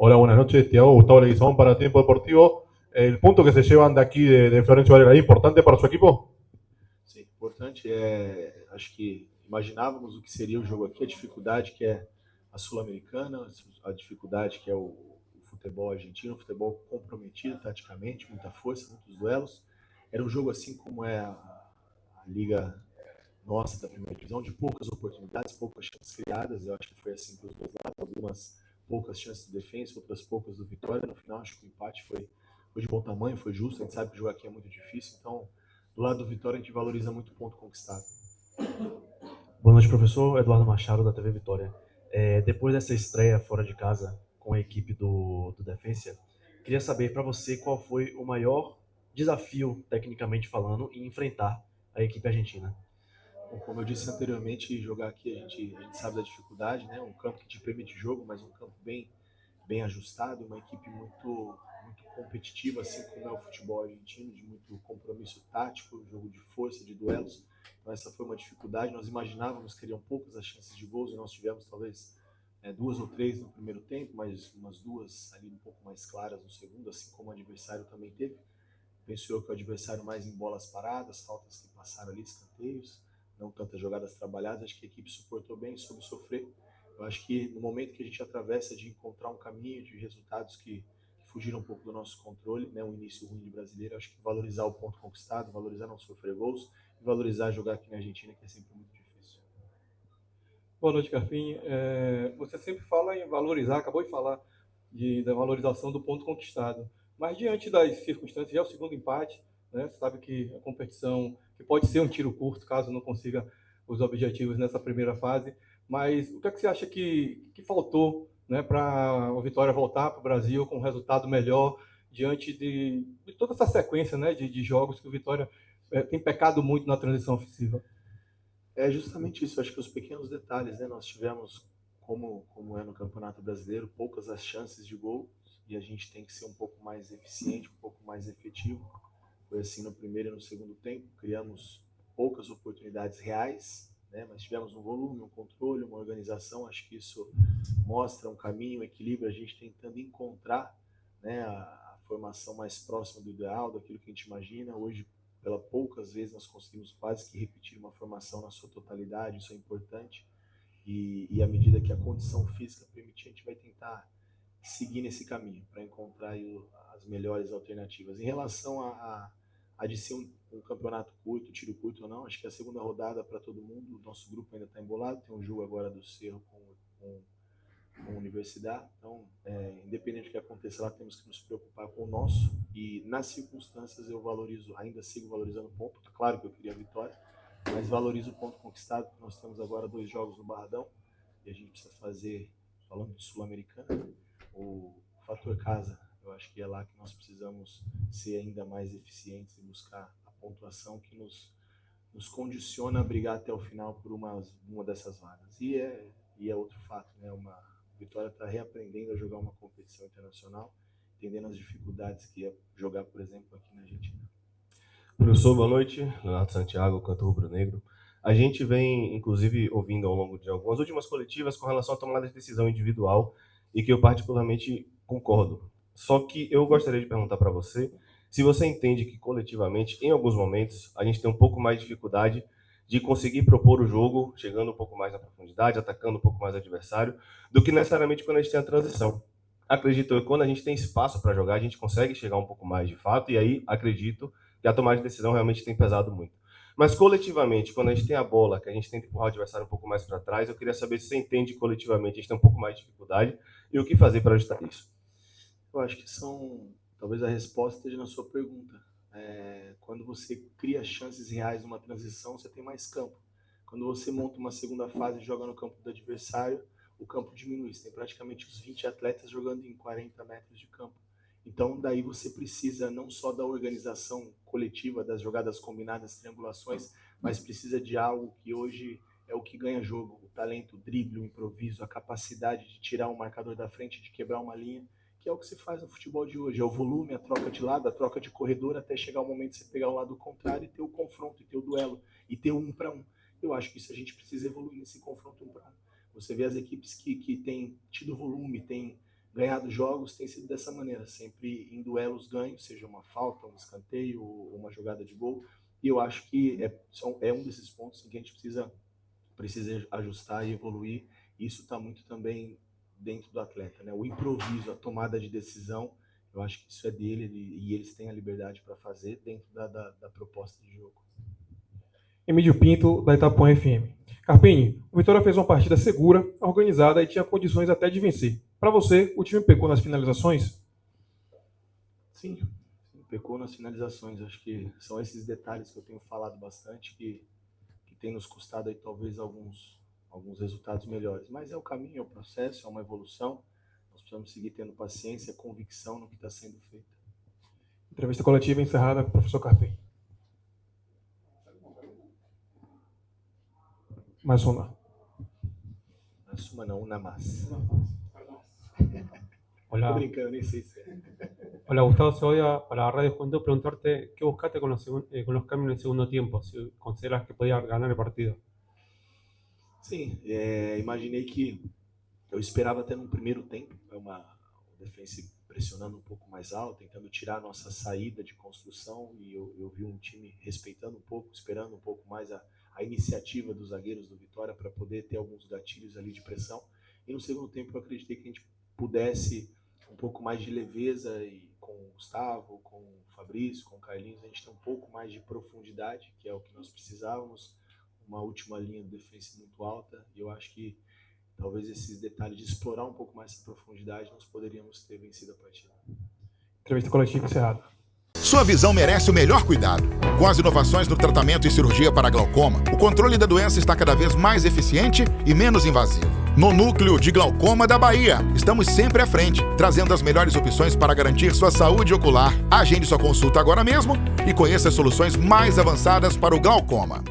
Hola, buenas noches. Tiago Gustavo Leguizamón para Tiempo Deportivo. El punto que se llevan de aquí de Florencio Varela, ¿es importante para su equipo? Sim, importante acho que imaginávamos o que seria o jogo aqui, a dificuldade que é a Sul-Americana, a dificuldade que é o futebol argentino, o futebol comprometido taticamente, muita força, muitos duelos. Era um jogo assim como é a liga nossa da primeira divisão, de poucas oportunidades, poucas chances criadas. Eu acho que foi assim para os dois lados, algumas poucas chances de defesa, outras poucas do Vitória. No final, acho que o empate foi de bom tamanho, foi justo. A gente sabe que jogar aqui é muito difícil, então do lado do Vitória a gente valoriza muito o ponto conquistado. Boa noite, professor Eduardo Machado, da TV Vitória. Depois dessa estreia fora de casa com a equipe do Defensa, queria saber para você qual foi o maior desafio, tecnicamente falando, em enfrentar a equipe argentina. Bom, como eu disse anteriormente, jogar aqui a gente sabe da dificuldade, né? Um campo que te permite jogo, mas um campo bem ajustado, uma equipe muito competitiva, assim como é o futebol argentino, de muito compromisso tático, jogo de força, de duelos. Então essa foi uma dificuldade. Nós imaginávamos que teriam poucas as chances de gols e nós tivemos talvez duas ou três no primeiro tempo, mas umas duas ali um pouco mais claras no segundo, assim como o adversário também teve. Penso eu que o adversário mais em bolas paradas, faltas que passaram ali, escanteios, não tantas jogadas trabalhadas. Acho que a equipe suportou bem, soube sofrer. Eu acho que no momento que a gente atravessa de encontrar um caminho de resultados que fugiram um pouco do nosso controle, né, um início ruim de brasileiro, acho que valorizar o ponto conquistado, valorizar não sofrer gols e valorizar jogar aqui na Argentina, que é sempre muito difícil. Boa noite, Carpim. Você sempre fala em valorizar, acabou de falar da valorização do ponto conquistado. Mas diante das circunstâncias, já é o segundo empate, né? Você sabe que a competição, que pode ser um tiro curto, caso não consiga os objetivos nessa primeira fase. Mas o que é que você acha que faltou, né, para o Vitória voltar para o Brasil com um resultado melhor diante de toda essa sequência, né, de jogos que o Vitória tem pecado muito na transição ofensiva? É justamente isso, acho que os pequenos detalhes, né? Nós tivemos, como é no Campeonato Brasileiro, poucas as chances de gol e a gente tem que ser um pouco mais eficiente, um pouco mais efetivo. Foi assim no primeiro e no segundo tempo, criamos poucas oportunidades reais, né? Mas tivemos um volume, um controle, uma organização. Acho que isso mostra um caminho, um equilíbrio, a gente tentando encontrar, né, a formação mais próxima do ideal, daquilo que a gente imagina. Hoje, pela poucas vezes, nós conseguimos quase que repetir uma formação na sua totalidade, isso é importante. E à medida que a condição física permitir, a gente vai tentar seguir nesse caminho para encontrar aí as melhores alternativas. Em relação a de ser um campeonato curto, tiro curto ou não, acho que é a segunda rodada para todo mundo. O nosso grupo ainda está embolado, tem um jogo agora do Cerro com a Universidade. Então, independente do que aconteça lá, temos que nos preocupar com o nosso. E nas circunstâncias eu valorizo, ainda sigo valorizando o ponto. É claro que eu queria a vitória, mas valorizo o ponto conquistado, porque nós temos agora 2 jogos no Barradão e a gente precisa fazer, falando de Sul-Americana, o fator casa. Eu acho que é lá que nós precisamos ser ainda mais eficientes e buscar a pontuação que nos condiciona a brigar até o final por uma dessas vagas. E é outro fato, né? A Vitória está reaprendendo a jogar uma competição internacional, entendendo as dificuldades que é jogar, por exemplo, aqui na Argentina. Professor, boa noite. Leonardo Santiago, cantor rubro-negro. A gente vem, inclusive, ouvindo ao longo de algumas últimas coletivas com relação à tomada de decisão individual e que eu particularmente concordo. Só que eu gostaria de perguntar para você se você entende que coletivamente, em alguns momentos, a gente tem um pouco mais de dificuldade de conseguir propor o jogo, chegando um pouco mais na profundidade, atacando um pouco mais o adversário, do que necessariamente quando a gente tem a transição. Acredito que quando a gente tem espaço para jogar, a gente consegue chegar um pouco mais de fato, e aí acredito que a tomada de decisão realmente tem pesado muito. Mas coletivamente, quando a gente tem a bola, que a gente tenta empurrar o adversário um pouco mais para trás, eu queria saber se você entende que coletivamente a gente tem um pouco mais de dificuldade e o que fazer para ajustar isso. Eu acho que talvez a resposta esteja na sua pergunta. Quando você cria chances reais numa transição, você tem mais campo. Quando você monta uma segunda fase e joga no campo do adversário, o campo diminui. Você tem praticamente os 20 atletas jogando em 40 metros de campo. Então, daí você precisa não só da organização coletiva, das jogadas combinadas, triangulações, mas precisa de algo que hoje é o que ganha jogo. O talento, o drible, o improviso, a capacidade de tirar um marcador da frente, de quebrar uma linha, que é o que se faz no futebol de hoje. É o volume, a troca de lado, a troca de corredor, até chegar o momento de você pegar o lado contrário e ter o confronto, e ter o duelo, e ter o 1 para 1. Eu acho que isso a gente precisa evoluir nesse confronto 1 para 1. Você vê as equipes que têm tido volume, têm ganhado jogos tem sido dessa maneira, sempre em duelos ganhos, seja uma falta, um escanteio ou uma jogada de gol. E eu acho que é um desses pontos em que a gente precisa ajustar e evoluir. Isso está muito também dentro do atleta, né? O improviso, a tomada de decisão, eu acho que isso é dele e eles têm a liberdade para fazer dentro da proposta de jogo. Emílio Pinto, da Itapuã FM. Carpini, o Vitória fez uma partida segura, organizada e tinha condições até de vencer. Para você, o time pecou nas finalizações? Sim, pecou nas finalizações. Acho que são esses detalhes que eu tenho falado bastante que tem nos custado aí talvez alguns resultados melhores. Mas é o caminho, é o processo, é uma evolução. Nós precisamos seguir tendo paciência, convicção no que está sendo feito. Entrevista coletiva encerrada com o professor Carpini. Mais uma. Una más. Hola, Estoy brincando, ni sé si. hola Gustavo Segovia, para Radio Juventud, preguntarte qué buscaste con los cambios en el segundo tiempo, si consideras que podía ganar el partido. Sim, imaginei que eu esperava até no primeiro tempo, uma defesa pressionando um pouco mais alto, tentando tirar a nossa saída de construção, e eu vi um time respeitando um pouco, esperando um pouco mais a iniciativa dos zagueiros do Vitória para poder ter alguns gatilhos ali de pressão. E no segundo tempo eu acreditei que a gente pudesse um pouco mais de leveza, e com o Gustavo, com o Fabrício, com o Carlinhos, a gente tem um pouco mais de profundidade, que é o que nós precisávamos, uma última linha de defesa muito alta, e eu acho que talvez esses detalhes de explorar um pouco mais essa profundidade nós poderíamos ter vencido a partida. Entrevista coletiva encerrada. Sua visão merece o melhor cuidado. Com as inovações no tratamento e cirurgia para glaucoma, o controle da doença está cada vez mais eficiente e menos invasivo. No Núcleo de Glaucoma da Bahia, estamos sempre à frente, trazendo as melhores opções para garantir sua saúde ocular. Agende sua consulta agora mesmo e conheça as soluções mais avançadas para o glaucoma.